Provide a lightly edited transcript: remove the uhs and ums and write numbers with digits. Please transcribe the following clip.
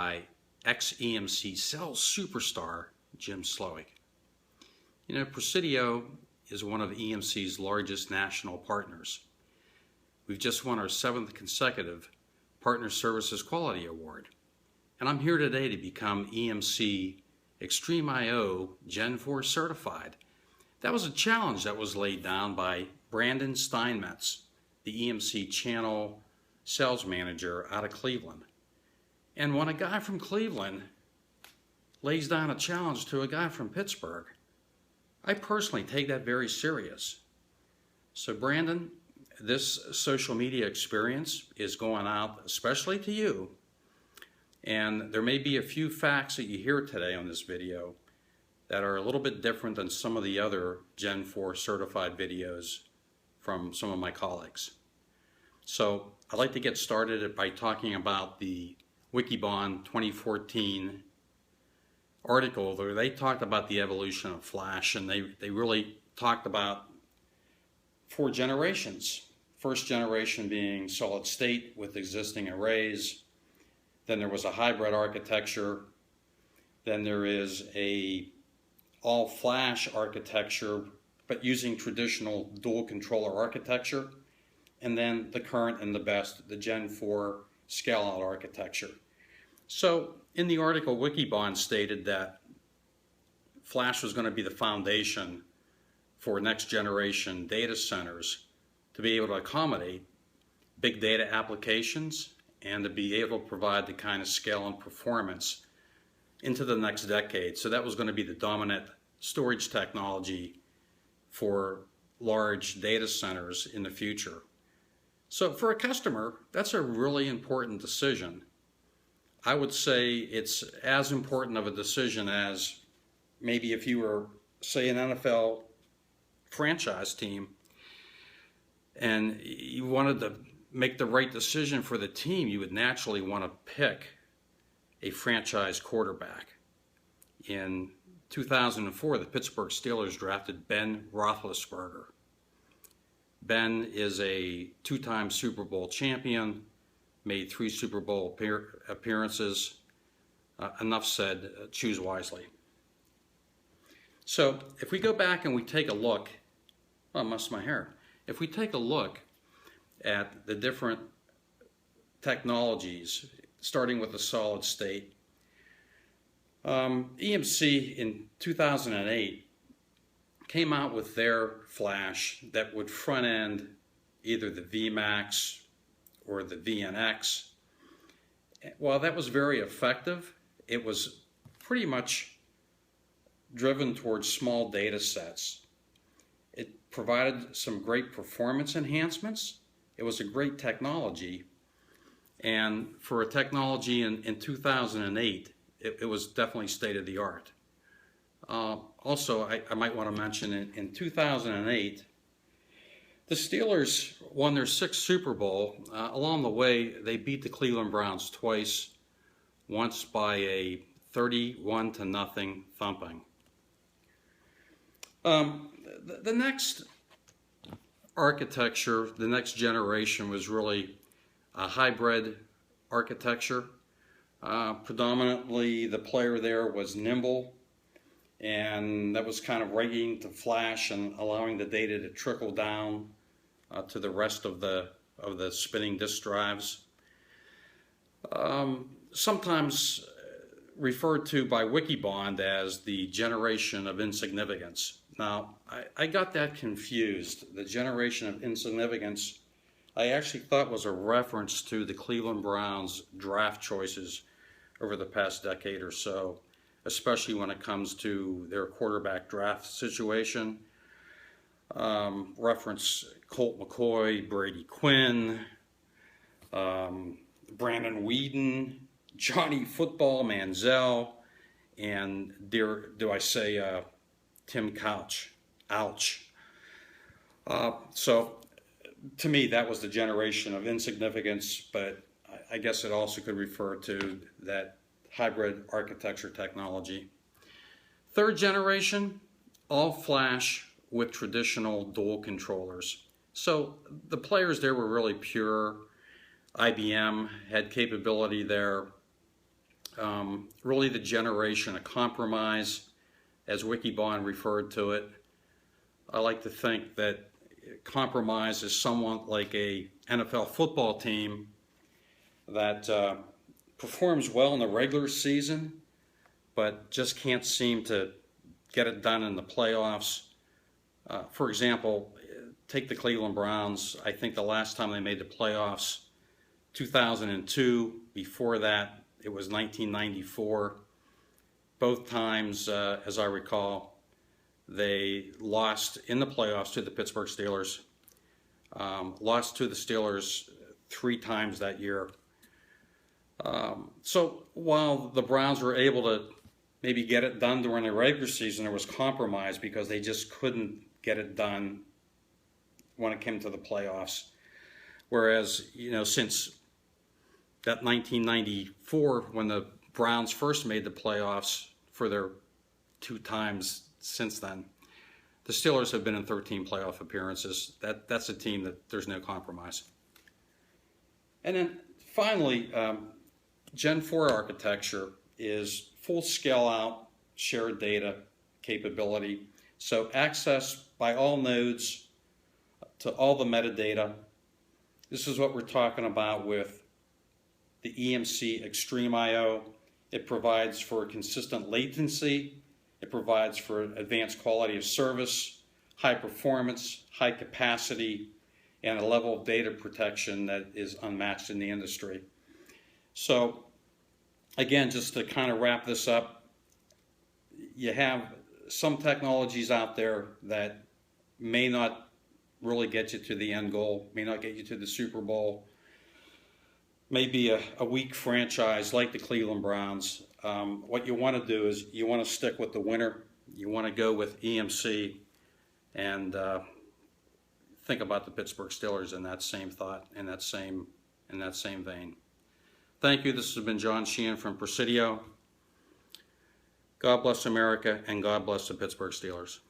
by ex-EMC sales superstar Jim Slowick. You know, Presidio is one of EMC's largest national partners. We've just won our 7th consecutive Partner Services Quality Award. And I'm here today to become EMC Extreme IO Gen 4 certified. That was a challenge that was laid down by Brandon Steinmetz, the EMC channel sales manager out of Cleveland. And when a guy from Cleveland lays down a challenge to a guy from Pittsburgh, I personally take that very serious. So Brandon, this social media experience is going out especially to you. And there may be a few facts that you hear today on this video that are a little bit different than some of the other Gen 4 certified videos from some of my colleagues. So I'd like to get started by talking about the Wikibon 2014 article where they talked about the evolution of flash, and they really talked about 4 generations. First generation being solid state with existing arrays. Then there was a hybrid architecture. Then there is a all flash architecture but using traditional dual controller architecture. And then the current and the best, the Gen 4 scale-out architecture. So in the article, Wikibon stated that flash was going to be the foundation for next generation data centers to be able to accommodate big data applications and to be able to provide the kind of scale and performance into the next decade. So that was going to be the dominant storage technology for large data centers in the future. So for a customer, that's a really important decision. I would say it's as important of a decision as maybe if you were, say, an NFL franchise team and you wanted to make the right decision for the team, you would naturally want to pick a franchise quarterback. In 2004, the Pittsburgh Steelers drafted Ben Roethlisberger. Ben is a 2-time Super Bowl champion, made 3 Super Bowl appearances. Enough said, choose wisely. So if we go back and we take a look, oh, I messed my hair. If we take a look at the different technologies, starting with the solid state, EMC in 2008 came out with their flash that would front end either the VMAX or the VNX. While that was very effective, it was pretty much driven towards small data sets. It provided some great performance enhancements. It was a great technology, and for a technology in 2008, it was definitely state of the art. Also, I might want to mention in 2008, the Steelers won their 6th Super Bowl. Along the way, they beat the Cleveland Browns twice, once by a 31-0 thumping. The next architecture, the next generation, was really a hybrid architecture. Predominantly, the player there was nimble, and that was kind of rigging to flash and allowing the data to trickle down to the rest of the spinning disk drives. Sometimes referred to by Wikibon as the generation of insignificance. Now, I got that confused. The generation of insignificance, I actually thought was a reference to the Cleveland Browns draft choices over the past decade or so, especially when it comes to their quarterback draft situation. Reference Colt McCoy, Brady Quinn, Brandon Weeden, Johnny Football Manziel, and do I say Tim Couch. Ouch. So to me, that was the generation of insignificance, but I guess it also could refer to that hybrid architecture technology. 3rd generation, all flash with traditional dual controllers. So the players there were really pure. IBM had capability there. really the generation of compromise, as Wikibon referred to it. I like to think that compromise is somewhat like a NFL football team that performs well in the regular season, but just can't seem to get it done in the playoffs. For example, take the Cleveland Browns. I think the last time they made the playoffs, 2002. Before that, it was 1994. Both times, as I recall, they lost in the playoffs to the Pittsburgh Steelers. Lost to the Steelers 3 times that year. So while the Browns were able to maybe get it done during the regular season, there was compromise because they just couldn't get it done when it came to the playoffs. Whereas, since that 1994, when the Browns first made the playoffs for their 2 times since then, the Steelers have been in 13 playoff appearances. That's a team that there's no compromise. And then finally, Gen 4 architecture is full scale out shared data capability. So access by all nodes to all the metadata. This is what we're talking about with the EMC Extreme I/O. It provides for consistent latency. It provides for advanced quality of service, high performance, high capacity, and a level of data protection that is unmatched in the industry. So again, just to kind of wrap this up, you have some technologies out there that may not really get you to the end goal, may not get you to the Super Bowl, maybe a weak franchise like the Cleveland Browns. What you want to do is you want to stick with the winner. You want to go with EMC and think about the Pittsburgh Steelers in that same thought, in that same vein. Thank you. This has been John Sheehan from Presidio. God bless America and God bless the Pittsburgh Steelers.